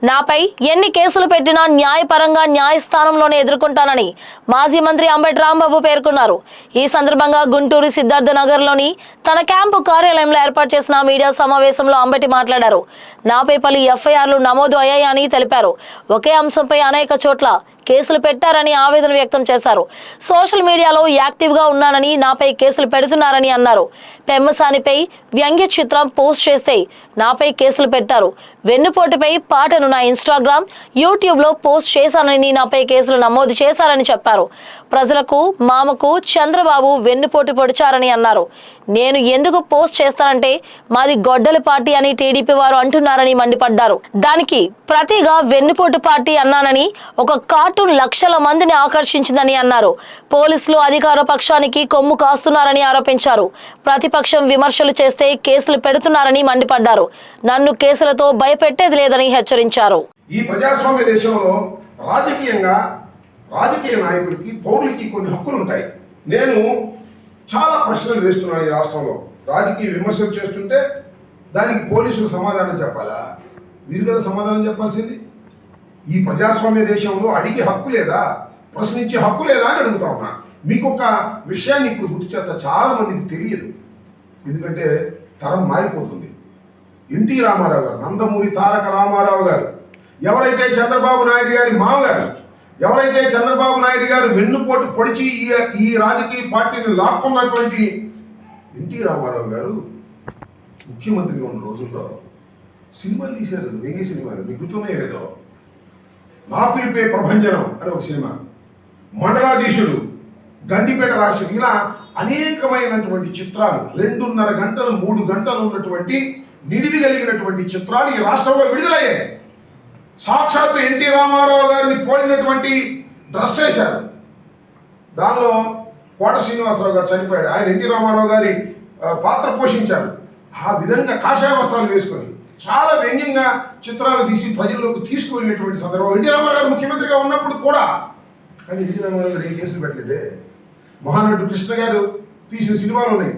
నాపై ఎన్ని కేసులు పెట్టినా న్యాయపరంగా న్యాయస్థానంలోనే ఎదుర్కొంటానని మాజీ మంత్రి అంబటి రాంబాబు పేర్కొన్నారు. ఈ సందర్భంగా గుంటూరు సిద్ధార్థ నగర్లోని తన క్యాంపు కార్యాలయంలో ఏర్పాటు చేసిన మీడియా సమావేశంలో అంబటి మాట్లాడారు. నాపై పలు ఎఫ్ఐఆర్లు నమోదు అయ్యాయని తెలిపారు. ఒకే అంశంపై అనేక చోట్ల కేసులు పెట్టారని ఆవేదన వ్యక్తం చేశారు. సోషల్ మీడియాలో యాక్టివ్గా ఉన్నానని నాపై కేసులు పెడుతున్నారని అన్నారు. పెమ్మసానిపై వ్యంగ్య చిత్రం పోస్ట్ చేస్తే నాపై కేసులు పెట్టారు. వెన్నుపోటుపై పాటను నా ఇన్స్టాగ్రామ్, యూట్యూబ్లో పోస్ట్ చేశానని నాపై కేసులు నమోదు చేశారని చెప్పారు. ప్రజలకు మామకు చంద్రబాబు వెన్నుపోటు పొడిచారని అన్నారు. నేను ఎందుకు పోస్ట్ చేస్తానంటే మాది గొడ్డలి పార్టీ అని టీడీపీ వారు అంటున్నారని మండిపడ్డారు. దానికి ప్రతిగా వెన్నుపోటు పార్టీ అన్నానని ఒక కార్టూన్ లక్షల మందిని ఆకర్షించిందని అన్నారు. పోలీసులు అధికార పక్షానికి కొమ్ము కాస్తున్నారని ఆరోపించారు. ప్రతిపక్షం విమర్శలు చేస్తే కేసులు పెడుతున్నారని మండిపడ్డారు. నన్ను కేసులతో భయపెట్టేది లేదని హెచ్చరించారు. ఈ ప్రజాస్వామ్య దేశంలో రాజకీయ నాయకుడికి పౌరులకి కొన్ని హక్కులు ఉంటాయి. నేను చాలా ప్రశ్నలు వేస్తున్నాను. ఈ రాష్ట్రంలో రాజకీయ విమర్శలు చేస్తుంటే దానికి పోలీసులు సమాధానం చెప్పాలా? వీరు కదా సమాధానం చెప్పాల్సింది. ఈ ప్రజాస్వామ్య దేశంలో అడిగే హక్కు లేదా, ప్రశ్నించే హక్కు లేదా అని అడుగుతా ఉన్నా. మీకు ఒక విషయాన్ని ఇప్పుడు గుర్తు చేస్తా, చాలా మందికి తెలియదు, ఎందుకంటే తరం మారిపోతుంది. ఎన్టీ రామారావు గారు, నందమూరి తారక రామారావు గారు, ఎవరైతే చంద్రబాబు నాయుడు గారి మామగారు, ఎవరైతే చంద్రబాబు నాయుడు గారు వెన్నుపోటు పొడిచి ఈ రాజకీయ పార్టీని లాక్కున్నటువంటి ఎన్టీ రామారావు గారు ముఖ్యమంత్రిగా ఉన్న రోజుల్లో సినిమాలు తీశారు. వ్యంగ్య సినిమాలు మీకు గుర్తున్నాయి లేదో. నా పిలిపే ప్రభంజనం అని ఒక సినిమా, మండలాధీశుడు, గండిపేట రాశి, ఇలా అనేకమైనటువంటి చిత్రాలు, 2.5 గంటలు 3 గంటలు ఉన్నటువంటి నిడివి కలిగినటువంటి చిత్రాలు ఈ రాష్ట్రంలో విడుదలయ్యాయి. సాక్షాత్తు ఎన్టీ రామారావు గారిని పోలినటువంటి డ్రెస్ వేశారు. దానిలో కోట శ్రీనివాసరావు గారు చనిపోయాడు, ఆయన ఎన్టీ రామారావు గారి పాత్ర పోషించారు. ఆ విధంగా కాషాయ వస్త్రాలు వేసుకొని చాలా వ్యంగ్యంగా చిత్రాలు తీసి ప్రజల్లోకి తీసుకువెళ్ళినటువంటి సందర్భం ఎన్టీ రామారావు గారు ముఖ్యమంత్రిగా ఉన్నప్పుడు కూడా. కానీ ఎన్టీ రామారావు గారు ఏ కేసులు పెట్టలేదే. మహానటుడు కృష్ణ గారు తీసిన సినిమాలు ఉన్నాయి,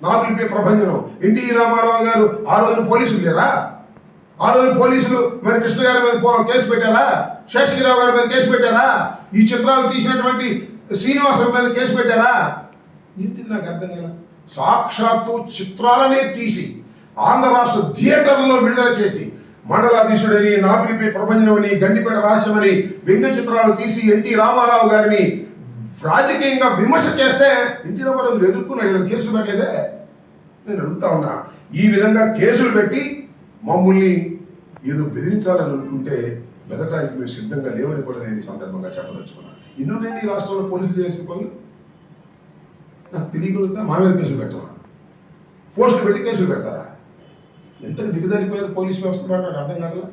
నా పిలిపే ప్రభంజనం. ఎన్టీ రామారావు గారు ఆ రోజున పోలీసులు లేరా? ఆ రోజు పోలీసులు మరి కృష్ణ గారి మీద కేసు పెట్టారా? శేషగిరిరావు గారి మీద కేసు పెట్టారా? ఈ చిత్రాలు తీసినటువంటి శ్రీనివాసరావు మీద కేసు పెట్టారా? ఏంటి నాకు అర్థం కదా. సాక్షాత్తు చిత్రాలనే తీసి ఆంధ్ర రాష్ట్ర థియేటర్లలో విడుదల చేసి మండలాధీశుడని, నా పిలిపే ప్రపంచమని, గండిపేట రహస్యమని వ్యంగ్య చిత్రాలు తీసి ఎన్టీ రామారావు గారిని రాజకీయంగా విమర్శ చేస్తే ఎన్టీ రామారావు ఎదుర్కొన్నాడు, కేసులు పెట్టలేదే. నేను అడుగుతా ఉన్నా, ఈ విధంగా కేసులు పెట్టి మమ్మల్ని ఏదో బెదిరించాలని అనుకుంటే బెదరడానికి మేము సిద్ధంగా లేవని కూడా నేను ఈ సందర్భంగా చెప్పదలుచుకున్నా. ఎన్నున్నాయండి ఈ రాష్ట్రంలో పోలీసులు చేసిన పనులు? నాకు తెలియగలుగుతా. మా మీద కేసులు పెట్టమా? పోస్టులు పెట్టి కేసులు పెడతారా? ఎంత దిగజారిపోయారు పోలీసు వ్యవస్థ, నాకు అర్థం కావట్లా.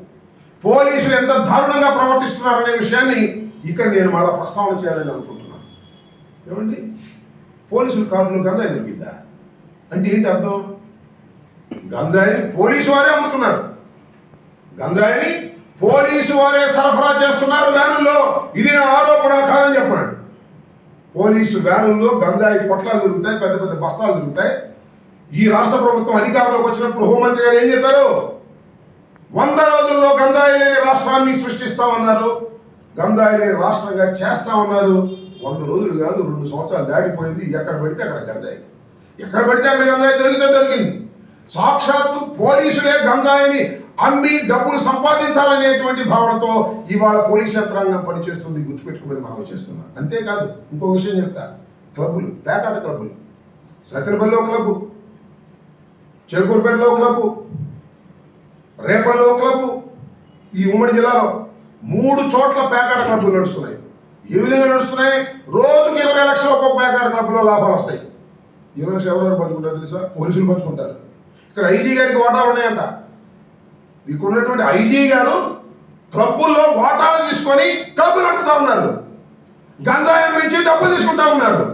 పోలీసులు ఎంత దారుణంగా ప్రవర్తిస్తున్నారనే విషయాన్ని ఇక్కడ నేను మళ్ళా ప్రస్తావన చేయాలని అనుకుంటున్నాను. ఏమండి, పోలీసుల కారులో గంజాయి దొరికిందా అంటే ఏంటి అర్థం? గంజాయిని పోలీసు వారే అమ్ముతున్నారు, గంజాయిని పోలీసు వారే సరఫరా చేస్తున్నారు వ్యానుల్లో. ఇది నా ఆరోపణ కాదని చెప్పండి. పోలీసు వ్యానుల్లో గంజాయి పొట్లాలు దొరుకుతాయి, పెద్ద పెద్ద బస్తాలు దొరుకుతాయి. ఈ రాష్ట్ర ప్రభుత్వం అధికారంలోకి వచ్చినప్పుడు హోంమంత్రి గారు ఏం చెప్పారు? 100 రోజుల్లో గంజాయి లేని రాష్ట్రాన్ని సృష్టిస్తామన్నారు, గంజాయి లేని రాష్ట్రంగా చేస్తామన్నారు. 100 రోజులు కాదు, 2 సంవత్సరాలు దాటిపోయింది. ఎక్కడ పడితే అక్కడ గంజాయి, ఎక్కడ పడితే అక్కడ గంజాయి దొరికింది. సాక్షాత్తు పోలీసులే గంజాయిని అమ్మి డబ్బులు సంపాదించాలనేటువంటి భావనతో ఇవాళ పోలీసు యంత్రాంగం పనిచేస్తుంది. గుర్తుపెట్టుకోమని మనం చేస్తున్నాం. అంతేకాదు, ఇంకో విషయం చెప్తా. క్లబ్బులు, పేకాట క్లబ్బులు, సత్యనపల్లిలో క్లబ్బు, చెరుకూరుపేటలో క్లబ్బు, రేపల్లో క్లబ్బు, ఈ ఉమ్మడి జిల్లాలో 3 చోట్ల పేకాట క్లబ్బులు నడుస్తున్నాయి. ఏ విధంగా నడుస్తున్నాయి? రోజుకి 20 లక్షలు ఒక్కొక్క పేకాట క్లబ్లో లాభాలు వస్తాయి. 20 లక్షలు ఎవరెవరు పంచుకుంటారు తెలుసా? పోలీసులు పంచుకుంటారు. ఇక్కడ ఐజీ గారికి వాటాలు ఉన్నాయంట. ఇక్కడ ఉన్నటువంటి ఐజీ గారు క్లబ్బుల్లో వాటాలు తీసుకొని క్లబ్బులు అంటుతా ఉన్నారు, గంజాయి నుంచి డబ్బులు తీసుకుంటా ఉన్నారు.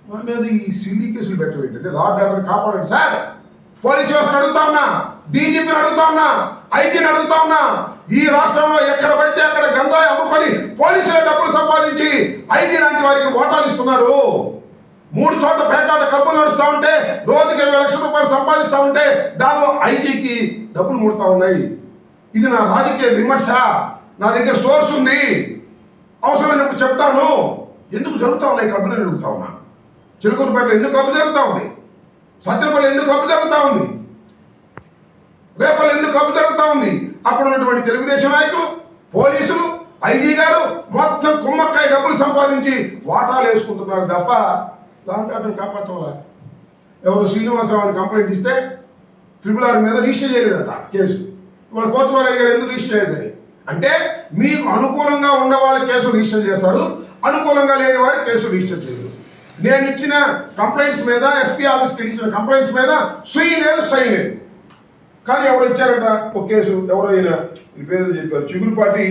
మా మీద ఈ సిల్లీ కేసులు పెట్టవేంటంటే లా ఆర్డర్ కాపాడండి సార్. పోలీసు వ్యవస్థను అడుగుతా ఉన్నా, డీజీపీని అడుగుతా ఉన్నా, ఐజీని అడుగుతా ఉన్నా. ఈ రాష్ట్రంలో ఎక్కడ పడితే అక్కడ గంజాయి అమ్ముకొని పోలీసులే డబ్బులు సంపాదించి ఐజీ లాంటి వారికి ఓటాలు ఇస్తున్నారు. 3 చోట్ల పేకాట క్లబ్బులు నడుస్తూ ఉంటే రోజుకి 20 లక్షల రూపాయలు సంపాదిస్తూ ఉంటే దానిలో ఐజీకి డబ్బులు ముడుతూ ఉన్నాయి. ఇది నా రాజకీయ విమర్శ, నా దగ్గర సోర్స్ ఉంది, అవసరమైనప్పుడు చెప్తాను. ఎందుకు జరుగుతా ఉన్నాయి క్లబ్లు అని అడుగుతా ఉన్నా. చిలుకూరుపేటలో ఎందుకు క్లబ్ జరుగుతూ ఉంది? సత్యపల్లి ఎందుకు క్లబ్ జరుగుతూ ఉంది? రేపల్లి ఎందుకు క్లబ్ జరుగుతూ ఉంది? అక్కడ ఉన్నటువంటి తెలుగుదేశం నాయకులు, పోలీసులు, ఐజీ గారు మొత్తం కుమ్మక్కాయ డబ్బులు సంపాదించి వాటాలు వేసుకుంటున్నారు తప్ప లాంటి కాపాడటంలా. ఎవరు శ్రీనివాసరావు కంప్లైంట్ ఇస్తే RRR మీద రిజిస్టర్ చేయలేదట కేసు. ఇవాళ కోర్టువారు అడిగారు ఎందుకు రిజిస్టర్ చేయలేదని. అంటే మీకు అనుకూలంగా ఉన్న వాళ్ళ కేసు రిజిస్టర్ చేస్తారు, అనుకూలంగా లేని వారి కేసు రిజిస్టర్ చేయరు. నేను ఇచ్చిన కంప్లైంట్స్ మీద, ఎస్పీ ఆఫీస్కి ఇచ్చిన కంప్లైంట్స్ మీద సుయి లేదు, సై లేదు. కానీ ఎవరు ఇచ్చారంట ఒక కేసు, ఎవరైనా ఈ పేరు చెప్పారు, చిగురుపాటి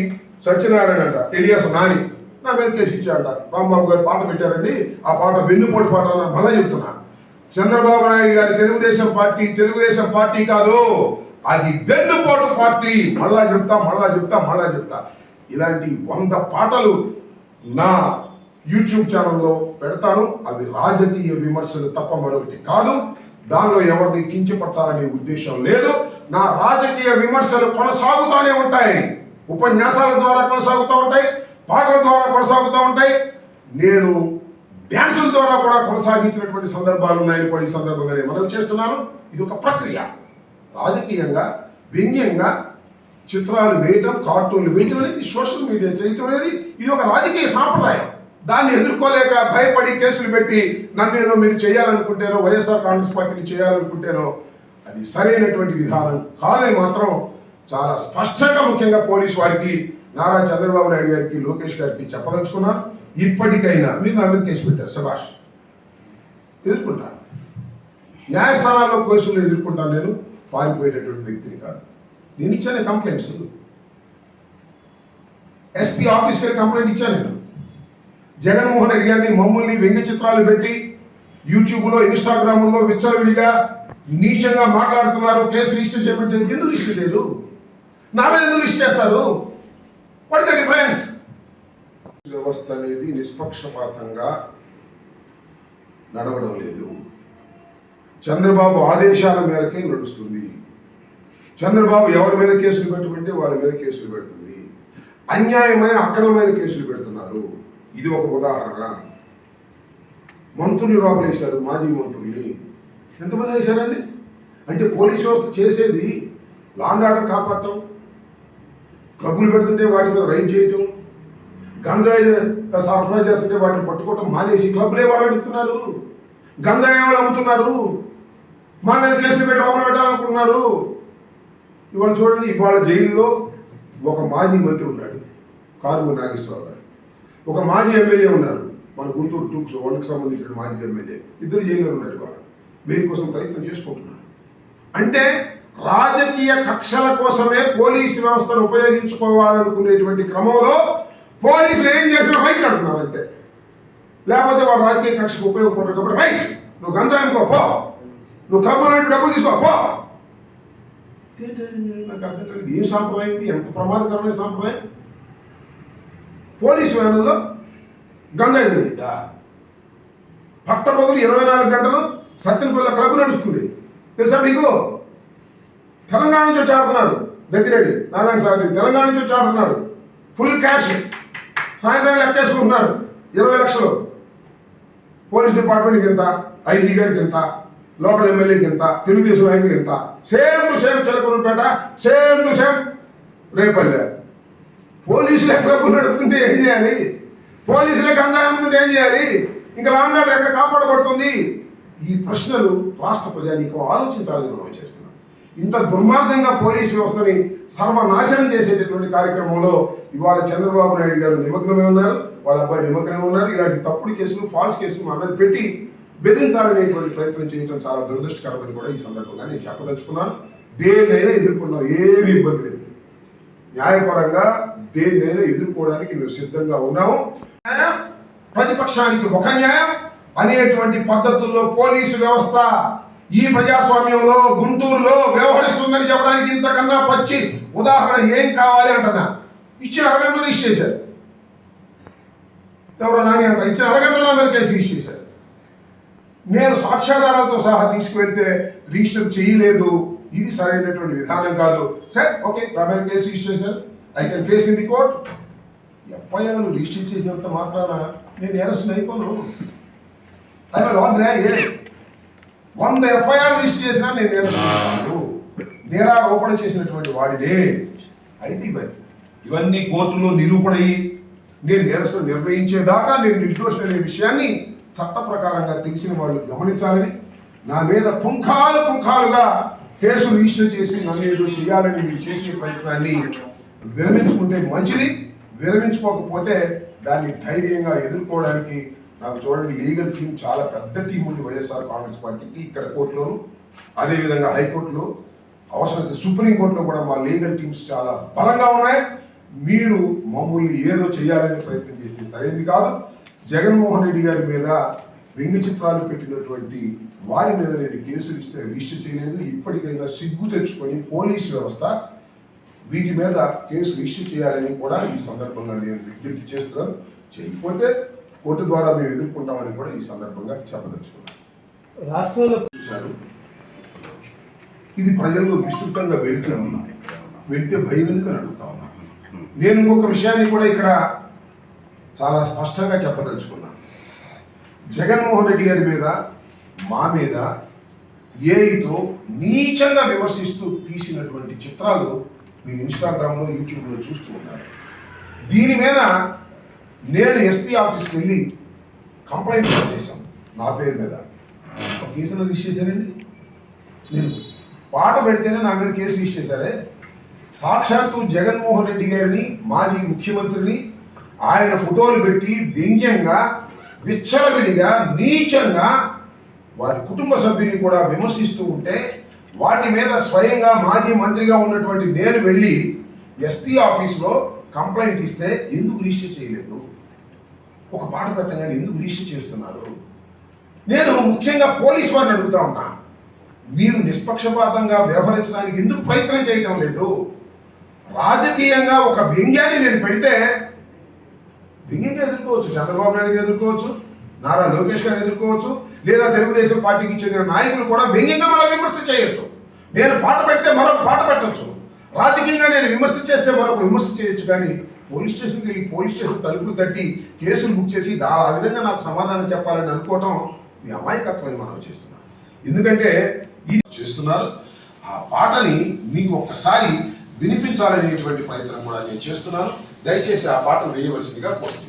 సత్యనారాయణ అంట, ఎలియాస్ నాని, నా మీద కేసు ఇచ్చారంట. రాంబాబు గారు పాట పెట్టారండి, ఆ పాట వెన్నుపోటు పాట అని మళ్ళీ చెప్తున్నా. చంద్రబాబు నాయుడు గారి తెలుగుదేశం పార్టీ కాదు, అది వెన్నుపోటు పార్టీ. మళ్ళా చెప్తా. ఇలాంటి 100 పాటలు నా యూట్యూబ్ ఛానల్లో పెడతాను. అవి రాజకీయ విమర్శలు తప్ప మరొకటి కాదు. దానిలో ఎవరిని కించపరచాలనే ఉద్దేశం లేదు. నా రాజకీయ విమర్శలు కొనసాగుతూనే ఉంటాయి. ఉపన్యాసాల ద్వారా కొనసాగుతూ ఉంటాయి, పాటల ద్వారా కొనసాగుతూ ఉంటాయి. నేను డ్యాన్సుల ద్వారా కూడా కొనసాగించినటువంటి సందర్భాలు ఉన్నాయని కూడా ఈ సందర్భంగా నేను మనవి చేస్తున్నాను. ఇది ఒక ప్రక్రియ. రాజకీయంగా వ్యంగ్యంగా చిత్రాలు వేయటం, కార్టూన్లు వేయటం అనేది, సోషల్ మీడియా చేయటం అనేది ఇది ఒక రాజకీయ సాంప్రదాయం. దాన్ని ఎదుర్కోలేక భయపడి కేసులు పెట్టి నన్ను ఏదో మీరు చేయాలనుకుంటేనో, వైఎస్ఆర్ కాంగ్రెస్ పార్టీని చేయాలనుకుంటేనో అది సరైనటువంటి విధానం కాదని మాత్రం చాలా స్పష్టంగా, ముఖ్యంగా పోలీసు వారికి, నారా చంద్రబాబు నాయుడు గారికి, లోకేష్ గారికి చెప్పదలుచుకున్నాను. ఇప్పటికైనా మీరు నా మీద కేసు పెట్టారు, శభాష్, ఎదుర్కొంటాను. న్యాయస్థానాల్లో కేసులు ఎదుర్కొంటాను. నేను పారిపోయేటటువంటి వ్యక్తిని కాదు. నేను ఇచ్చాను కంప్లైంట్స్, ఎస్పీ ఆఫీస్ గారికి కంప్లైంట్ ఇచ్చాను. నేను జగన్మోహన్ రెడ్డి గారిని, మమ్మల్ని వ్యంగ్య చిత్రాలు పెట్టి యూట్యూబ్లో, ఇన్స్టాగ్రామ్లో విచ్చలవిడిగా నీచంగా మాట్లాడుతున్నారు, కేసు రిజిస్టర్ చేయమంటే ఎందుకు రిజిస్టర్ చేయరు? నా మీద ఎందుకు రిజిస్టర్ చేస్తారు? What the difference? వ్యవస్థ అనేది నిష్పక్షపాతంగా నడవడం లేదు. చంద్రబాబు ఆదేశాల మేరకే నడుస్తుంది. చంద్రబాబు ఎవరి మీద కేసులు పెట్టమంటే వాళ్ళ మీద కేసులు పెడుతుంది. అన్యాయమైన, అక్రమమైన కేసులు పెడుతున్నారు. ఇది ఒక ఉదాహరణ. మంత్రులు లోపలేశారు, మాజీ మంత్రుల్ని ఎంతమంది వేశారండి? అంటే పోలీస్ వ్యవస్థ చేసేది లా అండ్ ఆర్డర్ కాపాడటం, క్లబ్బులు పెడుతుంటే వాటి మీద రైడ్ చేయటం, గంజాయి సరఫరా చేస్తుంటే వాటిని పట్టుకోవటం మానేసి క్లబ్బులే వాళ్ళు అడుగుతున్నారు, గంజాయి వాళ్ళు అమ్ముతున్నారు, మా మీద కేసులు పెట్టి లోపల పెట్టాలనుకున్నారు. ఇవాళ చూడండి, ఇవాళ జైల్లో ఒక మాజీ మంత్రి ఉన్నాడు, కారుమూరి నాగేశ్వరరావు గారు, ఒక మాజీ ఎమ్మెల్యే ఉన్నారు, మన గుంటూరు 2కి సంబంధించిన మాజీ ఎమ్మెల్యే, ఇద్దరు జైల్లో ఉన్నారు. ఇవాళ వీరి కోసం ప్రయత్నం చేసుకుంటున్నారు. అంటే రాజకీయ కక్షల కోసమే పోలీసు వ్యవస్థను ఉపయోగించుకోవాలనుకునేటువంటి క్రమంలో పోలీసులు ఏం చేసినా రైట్ అంటున్నారు అంతే. లేకపోతే వాడు రాజకీయ కక్షకు ఉపయోగపడరు కాబట్టి రైట్, నువ్వు గంజాయి అనుకో పో, నువ్వు క్రమం డబ్బులు తీసుకో పో. నాకు అర్థం కాదు, ఏం సాంప్రదాయం ఇది? ఎంత ప్రమాదకరమైన సాంప్రదాయం. పోలీసు వ్యానుల్లో గంజాయి జరిగిద్దా? పట్టబదులు 24 గంటలు సత్యనపల్లి క్లబ్ నడుస్తుంది తెలుసా మీకు? తెలంగాణ నుంచి వచ్చి ఆడుతున్నారు, దగ్గరేడి నారాయణ సాగర్ తెలంగాణ నుంచి వచ్చి ఆడుతున్నారు. ఫుల్ క్యాష్ సాయంత్రం లెక్కేసుకుంటున్నారు, 20 లక్షలు. పోలీస్ డిపార్ట్మెంట్కి ఎంత, ఐజీ గారికి ఎంత, లోకల్ ఎమ్మెల్యేకి ఎంత, తెలుగుదేశం నాయకులకి ఎంత. Same to same Chilakaluripet, same to same Repalle. పోలీసులు ఎక్కడ నడుపుతుంటే ఏం చేయాలి? పోలీసులే గంజాయి అమ్ముతుంటే ఏం చేయాలి? ఇంకా లా అండ్ ఆర్డర్ ఎక్కడ కాపాడబడుతుంది? ఈ ప్రశ్నలు రాష్ట్ర ప్రజానీకం ఆలోచించాలని మనం చేస్తున్నాం. ఇంత దుర్మార్గంగా పోలీసు వ్యవస్థని సర్వనాశనం చేసేటటువంటి కార్యక్రమంలో ఇవాళ చంద్రబాబు నాయుడు గారు నిమగ్నమై ఉన్నారు, వాళ్ళ అబ్బాయి నిమగ్నమై ఉన్నారు. ఇలాంటి తప్పుడు కేసులు, ఫాల్స్ కేసులు మా మీద పెట్టి బెదిరించాలనేటువంటి ప్రయత్నం చేయడం చాలా దురదృష్టకరమని కూడా ఈ సందర్భంగా నేను చెప్పదలుచుకున్నాను. దేన్నైనా ఎదుర్కొన్నాం, ఏమీ ఇబ్బంది లేదు. న్యాయపరంగా దేన్నైనా ఎదుర్కోవడానికి మేము సిద్ధంగా ఉన్నాము. ప్రతిపక్షానికి ఒక న్యాయం అనేటువంటి పద్ధతుల్లో పోలీసు వ్యవస్థ ఈ ప్రజాస్వామ్యంలో, గుంటూరులో వ్యవహరిస్తుందని చెప్పడానికి ఇంతకన్నా పచ్చి ఉదాహరణ ఏం కావాలి అంటున్నా. ఇచ్చిన అరగంటలో రిజిస్టర్ చేశారు. ఎవరో నాని అంట, ఇచ్చిన అరగంటలో మీద కేసు రిజిస్టర్ చేశారు. నేను సాక్ష్యాధారాలతో సహా తీసుకువెళ్తే రిజిస్టర్ చేయలేదు ఇది సరైనటువంటి విధానం కాదు. సార్ ఓకే, నా మీద కేసు రిజిస్టర్ చేశారు, I can face in the court. FIR register చేసినంత మాత్రాన నేను నేరస్తుని అయిపోను. I will on grad here 100 FIR register చేసినా నేను నేరస్తుని. నేరారోపణ చేసినటువంటి వాడినే. అయితే ఇవన్నీ కోర్టులో నిరూపణ అయ్యి నేను నేరస్తులు నిర్ణయించేదాకా నేను నిర్దోషి అనే విషయాన్ని చట్ట ప్రకారంగా తెలిసిన వాళ్ళు గమనించాలని, నా మీద పుంఖాలుగా కేసు రిజిస్టర్ చేసి నన్ను ఏదో చేయాలని మీరు చేసే ప్రయత్నాన్ని విరమించుకుంటే మంచిది. విరమించుకోకపోతే దాన్ని ధైర్యంగా ఎదుర్కోవడానికి నాకు చూడండి లీగల్ టీం చాలా పెద్ద టీం ఉంది వైఎస్ఆర్ కాంగ్రెస్ పార్టీకి. ఇక్కడ కోర్టులోను, అదేవిధంగా హైకోర్టులో, అవసరమైతే సుప్రీంకోర్టులో కూడా మా లీగల్ టీమ్స్ చాలా బలంగా ఉన్నాయి. మీరు మమ్మల్ని ఏదో చేయాలని ప్రయత్నం చేస్తే సరైనది కాదు. జగన్మోహన్ రెడ్డి గారి మీద వ్యంగ్య చిత్రాలు పెట్టినటువంటి వారి మీద నేను కేసు రిజిస్టర్ చేయలేదు. ఇప్పటికైనా సిగ్గు తెచ్చుకొని పోలీసు వ్యవస్థ వీటి మీద కేసు రిజిస్టర్ చేయాలని కూడా ఈ సందర్భంగా నేను విజ్ఞప్తి చేస్తున్నాను. చేయకపోతే కోర్టు ద్వారా మేము ఎదుర్కొంటామని కూడా ఈ సందర్భంగా చెప్పదలుచుకున్నాను. రాష్ట్రంలో ఇది ప్రజల్లో విస్తృతంగా వెళితే భయం ఎందుకని అడుగుతా ఉన్నాను. నేను ఇంకొక విషయాన్ని కూడా ఇక్కడ చాలా స్పష్టంగా చెప్పదలుచుకున్నాను. జగన్మోహన్ రెడ్డి గారి మీద, మా మీద ఏఐతో నీచంగా విమర్శిస్తూ తీసినటువంటి చిత్రాలు మీరు ఇన్స్టాగ్రామ్లో, యూట్యూబ్లో చూస్తూ ఉన్నారు. దీని మీద నేను ఎస్పీ ఆఫీస్కి వెళ్ళి కంప్లైంట్ చేశాను. నా పేరు మీద ఒక కేసులో రిజిస్టర్ చేశారండి. నేను పాట పెడితేనే నా మీద కేసు రిజిస్టర్ చేశారే. సాక్షాత్తు జగన్మోహన్ రెడ్డి గారిని, మాజీ ముఖ్యమంత్రిని, ఆయన ఫోటోలు పెట్టి వ్యంగ్యంగా, విచ్చలవిడిగా, నీచంగా వారి కుటుంబ సభ్యుని కూడా విమర్శిస్తూ ఉంటే వాటి మీద స్వయంగా మాజీ మంత్రిగా ఉన్నటువంటి నేను వెళ్ళి ఎస్పీ ఆఫీస్లో కంప్లైంట్ ఇస్తే ఎందుకు రిజిస్టర్ చేయలేదు? ఒక పాట పెట్టగానే ఎందుకు రిజిస్టర్ చేస్తున్నారు? నేను ముఖ్యంగా పోలీస్ వారిని అడుగుతా ఉన్నా, మీరు నిష్పక్షపాతంగా వ్యవహరించడానికి ఎందుకు ప్రయత్నం చేయటం లేదు? రాజకీయంగా ఒక వ్యంగ్యాన్ని నేను పెడితే వ్యంగ్యంగా ఎదుర్కోవచ్చు, చంద్రబాబు నాయుడు గారు ఎదుర్కోవచ్చు, నారా లోకేష్ గారు ఎదుర్కోవచ్చు, లేదా తెలుగుదేశం పార్టీకి చెందిన నాయకులు కూడా వ్యంగ్యంగా మనం విమర్శ చేయొచ్చు. నేను పాట పెడితే మరొక పాట పెట్టచ్చు. రాజకీయంగా నేను విమర్శ చేస్తే మరొక విమర్శ చేయొచ్చు. కానీ పోలీస్ స్టేషన్కి వెళ్ళి పోలీస్ స్టేషన్ తలుపులు తట్టి కేసులు బుక్ చేసి ఆ విధంగా నాకు సమాధానం చెప్పాలని అనుకోవటం మీ అమాయకత్వాన్ని మనం చేస్తున్నాం. ఎందుకంటే ఇది చేస్తున్నారు. ఆ పాటని మీకు ఒక్కసారి వినిపించాలనేటువంటి ప్రయత్నం కూడా నేను చేస్తున్నాను. దయచేసి ఆ పాటను వేయవలసిందిగా కోరుతున్నాను.